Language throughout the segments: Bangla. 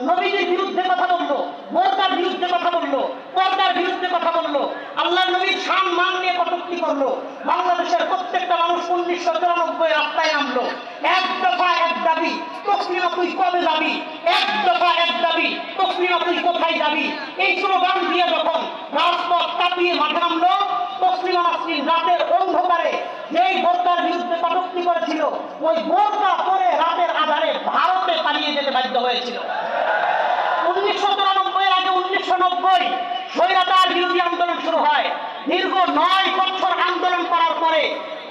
নবীজির বিরুদ্ধে কথা বললো, বোরকার বিরুদ্ধে কথা বললো, পর্দার বিরুদ্ধে কথা বললো, আল্লাহর নবীর শান মান নিয়ে কটূক্তি করলো। বাংলাদেশের প্রত্যেকটা মানুষ 1994 রাস্তায় নামলো। এক দফা এক দাবি, তসলিমা তুই কবে যাবি? এক দফা এক দাবি, তসলিমা তুই কোথায় যাবি? এই স্লোগান দিয়ে যখন রাজপথ কাঁপিয়ে মাঠে নামলো, তসলিমা নাসরিন রাতের অন্ধকারে যেই বোরকার বিরুদ্ধে কটূক্তি করেছিল, ওই বোরকা পরে রাতের আধারে ভারতে পালিয়ে যেতে বাধ্য হয়েছিল। 1993 আগে 1990 স্বৈরাচার বিরোধী আন্দোলন শুরু হয়। দীর্ঘ 9 বছর আন্দোলন করার পরে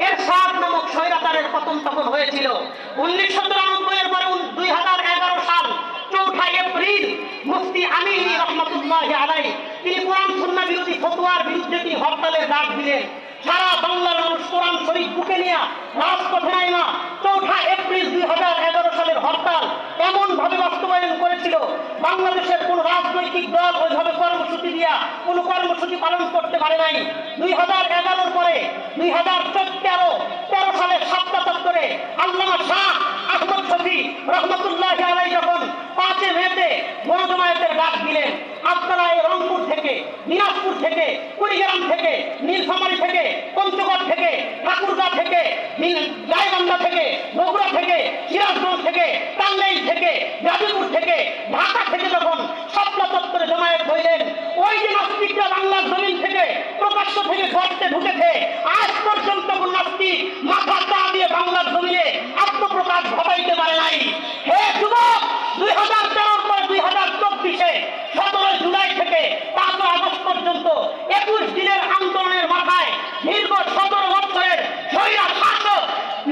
এরশাদ নামক স্বৈরাচারের পতন তখন হয়েছিল। 1993 এর পরে 2011 সাল 4 এপ্রিল মুফতি আমিনী রহমাতুল্লাহি আলাইহি তিনি কোরআন সুন্নাহ বিরোধী ফতোয়ার বিরুদ্ধে তিনি হরতালের ডাক দিলেন। সারা বাংলার মানুষ কোরআন শরীফ বুকে নিয়ে রাজপথে নাইমা 4 এপ্রিল 2011 সালের হরতাল এমন ভাবে বাস্তবায়ন করেছিল, বাংলাদেশের কোন রাজনৈতিক দল ওইভাবে কর্মসূচি দিয়া কোন কর্মসূচি পালন করতে পারে নাই। 2011 পরে 2013 সালের 7 চত্বরে আল্লামা শাহ আহমদ শফী রহমতুল্লাহি আলাইহি যখন 5 মেতে গণজমায়েতের ডাক দিলেন, আপনারা এই রংপুর থেকে, দিনাজপুর থেকে, কুড়িগ্রাম থেকে, নীলফামারী থেকে, পঞ্চগড় থেকে, ঠাকুরগাঁ থেকে, গাইবান্ধা থেকে, বগুড়া থেকে, সিরাজগঞ্জ থেকে, টাঙ্গাইল থেকে, গাজীপুর থেকে, ঢাকা থেকে যখন শাপলা চত্বরে জমায়েত হইলেন, ওই যে নাস্তিকরা বাংলার জমিন থেকে প্রকাশ্য থেকে গর্তে ঢুকেছে, আজ পর্যন্ত কোন নাস্তিক মাথা চা দিয়ে বাংলার জমিনে আত্মপ্রকাশ ঘটাইতে পারে নাই। হে যুবক, 2013 পরে 2024 17 জুলাই থেকে 5 আগস্ট পর্যন্ত 21 দিনের আন্দোলনের মাথায় দীর্ঘ 17 বছরের স্বৈরা শাসক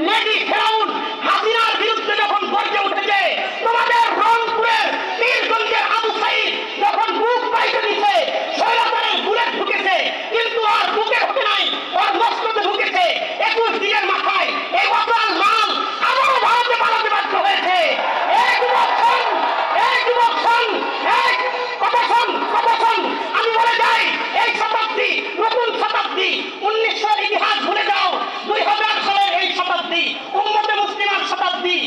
লেডি ফেরাউন হাসিনার বিরুদ্ধে যখন গর্জে উঠেছে, তোমাদের রংপুরের পীরগঞ্জের আবু সাইদ যখন বুক পাইতে দিচ্ছে, স্বৈরাচারের বুলেট ঢুকেছে, কিন্তু আর বুকে ঢুকে নাই, ওর মস্তকে ঢুকেছে। 21 দিনের মাথায় এই অপরাধ মাল আবারও ভারতে পালাতে বাধ্য হয়েছে। আমি বলে যাই, এই শতাব্দী নতুন শতাব্দী, 1900 ইতিহাস ভুলে যাও, 2000 সালের এই শতাব্দী উম্মতে মুসলিমার শতাব্দী।